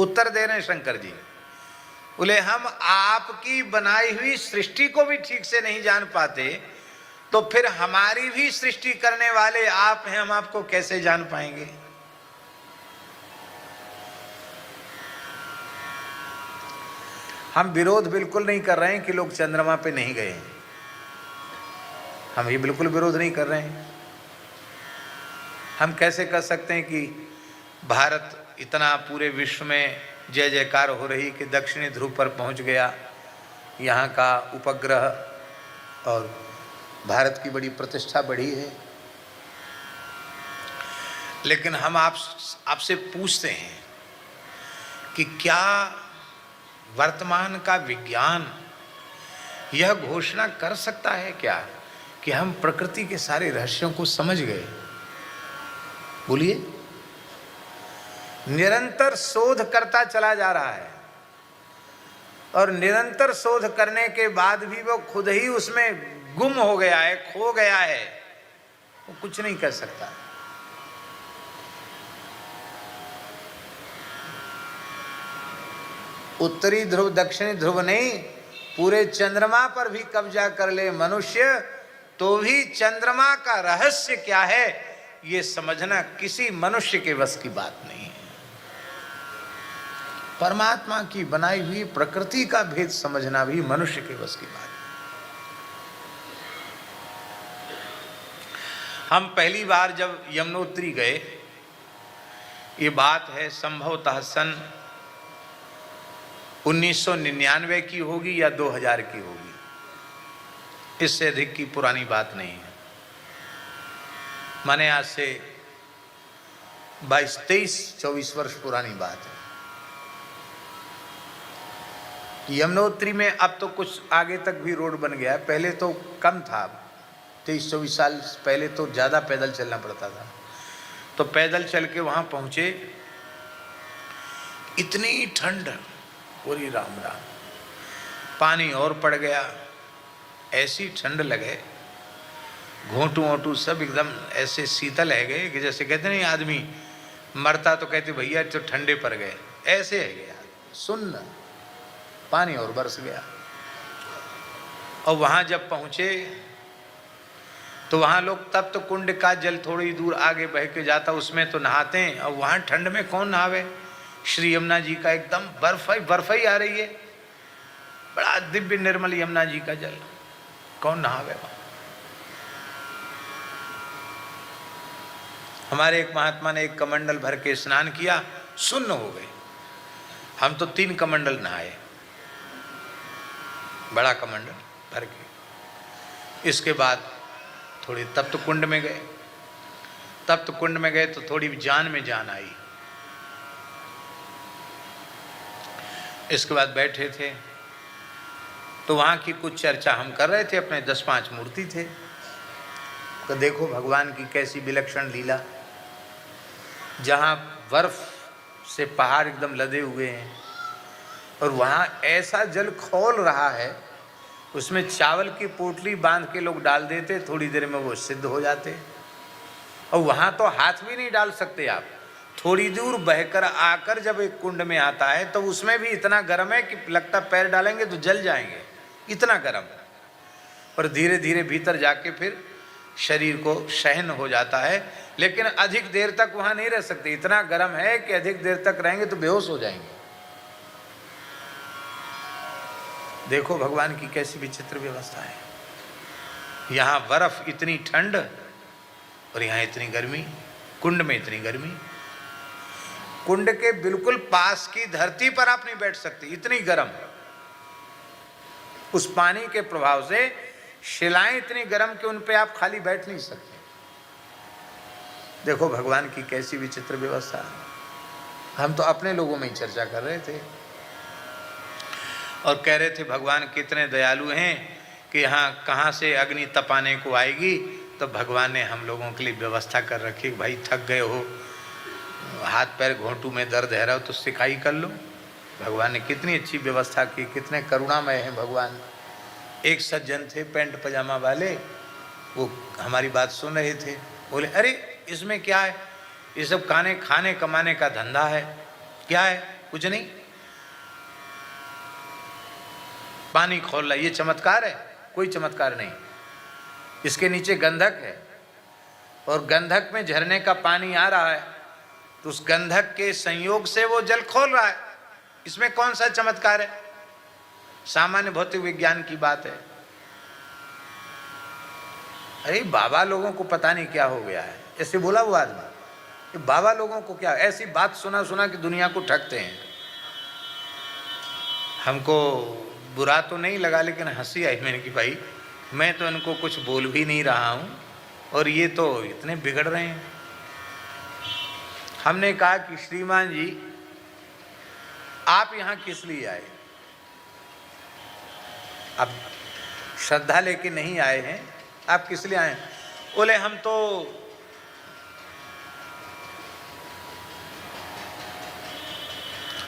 उत्तर दे रहे हैं शंकर जी, बोले हम आपकी बनाई हुई सृष्टि को भी ठीक से नहीं जान पाते, तो फिर हमारी भी सृष्टि करने वाले आप हैं, हम आपको कैसे जान पाएंगे। हम विरोध बिल्कुल नहीं कर रहे हैं कि लोग चंद्रमा पे नहीं गए, हम ये बिल्कुल विरोध नहीं कर रहे हैं। हम कैसे कर सकते हैं कि भारत इतना पूरे विश्व में जय जयकार हो रही कि दक्षिणी ध्रुव पर पहुंच गया, यहाँ का उपग्रह, और भारत की बड़ी प्रतिष्ठा बढ़ी है। लेकिन हम आपसे पूछते हैं कि क्या वर्तमान का विज्ञान यह घोषणा कर सकता है क्या कि हम प्रकृति के सारे रहस्यों को समझ गए? बोलिए। निरंतर शोध करता चला जा रहा है, और निरंतर शोध करने के बाद भी वो खुद ही उसमें गुम हो गया है, खो गया है, वो कुछ नहीं कर सकता। उत्तरी ध्रुव दक्षिणी ध्रुव नहीं, पूरे चंद्रमा पर भी कब्जा कर ले मनुष्य, तो भी चंद्रमा का रहस्य क्या है ये समझना किसी मनुष्य के वश की बात नहीं है। परमात्मा की बनाई हुई प्रकृति का भेद समझना भी मनुष्य के वश की बात है। हम पहली बार जब यमुनोत्री गए, ये बात है संभवतः सन 1999 की होगी या 2000 की होगी, इससे अधिक की पुरानी बात नहीं है। माने आज से 22, 23, 24 वर्ष पुरानी बात है। यमुनोत्री में अब तो कुछ आगे तक भी रोड बन गया है, पहले तो कम था। 23-24 साल पहले तो ज़्यादा पैदल चलना पड़ता था। तो पैदल चल के वहाँ पहुँचे, इतनी ठंड, पूरी राम राम, पानी और पड़ गया, ऐसी ठंड लगे, घोंटू वोंटू सब एकदम ऐसे शीतल है गए कि जैसे कहते नहीं आदमी मरता तो कहते भैया तो ठंडे पर गए, ऐसे है गया सुन्न, पानी और बरस गया। और वहाँ जब पहुँचे तो वहाँ लोग तब तो कुंड का जल थोड़ी दूर आगे बह के जाता, उसमें तो नहाते हैं, और वहाँ ठंड में कौन नहावे। श्री यमुना जी का एकदम बर्फ ही आ रही है, बड़ा दिव्य निर्मल यमुना जी का जल, कौन नहावे वहाँ। हमारे एक महात्मा ने एक कमंडल भर के स्नान किया, सुन्न हो गए। हम तो 3 कमंडल नहाए, बड़ा कमंडल भर के। इसके बाद थोड़ी तप्त कुंड में गए, तप्त कुंड में गए तो थोड़ी जान में जान आई। इसके बाद बैठे थे तो वहाँ की कुछ चर्चा हम कर रहे थे, अपने 10-5 मूर्ति थे, तो देखो भगवान की कैसी विलक्षण लीला, जहाँ बर्फ से पहाड़ एकदम लदे हुए हैं, और वहाँ ऐसा जल खौल रहा है, उसमें चावल की पोटली बांध के लोग डाल देते, थोड़ी देर में वो सिद्ध हो जाते। और वहाँ तो हाथ भी नहीं डाल सकते आप, थोड़ी दूर बहकर आकर जब एक कुंड में आता है तो उसमें भी इतना गर्म है कि लगता पैर डालेंगे तो जल जाएंगे, इतना गर्म। और धीरे धीरे भीतर जाके फिर शरीर को सहन हो जाता है, लेकिन अधिक देर तक वहाँ नहीं रह सकते, इतना गर्म है कि अधिक देर तक रहेंगे तो बेहोश हो जाएंगे। देखो भगवान की कैसी विचित्र व्यवस्था है, यहाँ बर्फ इतनी ठंड और यहाँ इतनी गर्मी, कुंड में इतनी गर्मी। कुंड के बिल्कुल पास की धरती पर आप नहीं बैठ सकते, इतनी गर्म। उस पानी के प्रभाव से शिलाएं इतनी गर्म कि उन पे आप खाली बैठ नहीं सकते। देखो भगवान की कैसी विचित्र व्यवस्था है। हम तो अपने लोगों में ही चर्चा कर रहे थे और कह रहे थे भगवान कितने दयालु हैं कि यहाँ कहाँ से अग्नि तपाने को आएगी, तो भगवान ने हम लोगों के लिए व्यवस्था कर रखी। भाई थक गए हो, हाथ पैर घोंटू में दर्द है रहा हो तो सिकाई कर लो। भगवान ने कितनी अच्छी व्यवस्था की, कितने करुणामय हैं भगवान। एक सज्जन थे पैंट पजामा वाले, वो हमारी बात सुन रहे थे, बोले अरे इसमें क्या है, ये सब खाने कमाने का धंधा है, क्या है। कुछ नहीं, पानी खोल रहा है, ये चमत्कार है? कोई चमत्कार नहीं। इसके नीचे गंधक है और गंधक में झरने का पानी आ रहा है, तो उस गंधक के संयोग से वो जल खोल रहा है। इसमें कौन सा चमत्कार है? सामान्य भौतिक विज्ञान की बात है। अरे बाबा लोगों को पता नहीं क्या हो गया है, ऐसे बोला वो आदमी। बाबा लोगों को क्या, ऐसी बात सुना सुना कि दुनिया को ठगते हैं। हमको बुरा तो नहीं लगा, लेकिन हंसी आई। मैंने कि भाई मैं तो इनको कुछ बोल भी नहीं रहा हूँ और ये तो इतने बिगड़ रहे हैं। हमने कहा कि श्रीमान जी आप यहाँ किस लिए आए? अब श्रद्धा लेके नहीं आए हैं, आप किस लिए आए? बोले हम तो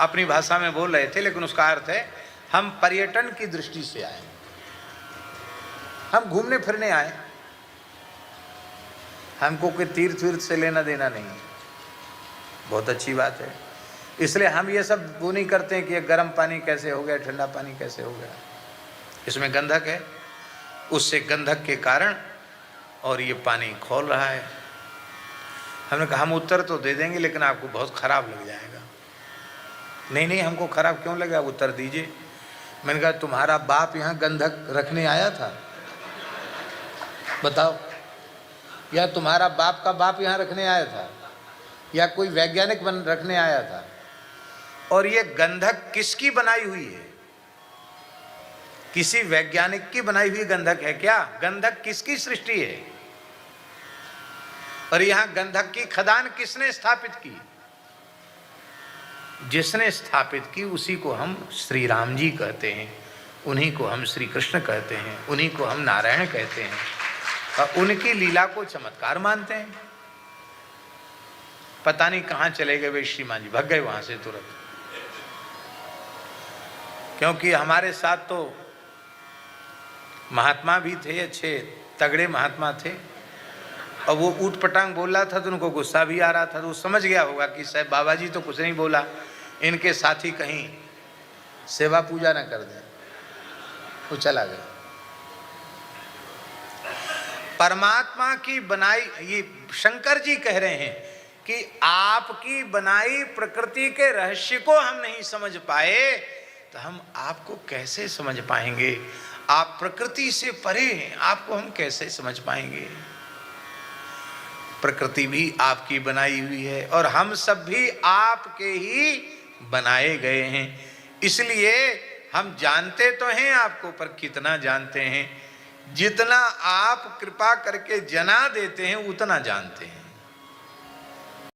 अपनी भाषा में बोल रहे थे, लेकिन उसका अर्थ है हम पर्यटन की दृष्टि से आए, हम घूमने फिरने आए, हमको कोई तीर्थ वीर्थ से लेना देना नहीं। बहुत अच्छी बात है। इसलिए हम ये सब वो नहीं करते हैं कि गर्म पानी कैसे हो गया, ठंडा पानी कैसे हो गया। इसमें गंधक है, उससे गंधक के कारण और ये पानी खोल रहा है। हमने कहा हम उत्तर तो दे देंगे, लेकिन आपको बहुत खराब लग जाएगा। नहीं नहीं, हमको खराब क्यों लगेगा, उत्तर दीजिए। मैंने कहा तुम्हारा बाप यहाँ गंधक रखने आया था, बताओ, या तुम्हारा बाप का बाप यहाँ रखने आया था, या कोई वैज्ञानिक रखने आया था? और ये गंधक किसकी बनाई हुई है? किसी वैज्ञानिक की बनाई हुई गंधक है क्या? गंधक किसकी सृष्टि है? और यहां गंधक की खदान किसने स्थापित की? जिसने स्थापित की उसी को हम श्री राम जी कहते हैं, उन्हीं को हम श्री कृष्ण कहते हैं, उन्हीं को हम नारायण कहते हैं, और उनकी लीला को चमत्कार मानते हैं। पता नहीं कहां चले गए वे श्रीमान जी, भाग गए वहां से तुरंत। क्योंकि हमारे साथ तो महात्मा भी थे, अच्छे तगड़े महात्मा थे, और वो ऊट पटांग बोल रहा था तो उनको गुस्सा भी आ रहा था। तो वो समझ गया होगा कि साहब बाबा जी तो कुछ नहीं बोला, इनके साथी कहीं सेवा पूजा ना कर दें, वो चला गया। परमात्मा की बनाई, ये शंकर जी कह रहे हैं कि आपकी बनाई प्रकृति के रहस्य को हम नहीं समझ पाए तो हम आपको कैसे समझ पाएंगे? आप प्रकृति से परे हैं, आपको हम कैसे समझ पाएंगे? प्रकृति भी आपकी बनाई हुई है और हम सब भी आपके ही बनाए गए हैं। इसलिए हम जानते तो हैं आपको, पर कितना जानते हैं? जितना आप कृपा करके जना देते हैं उतना जानते हैं।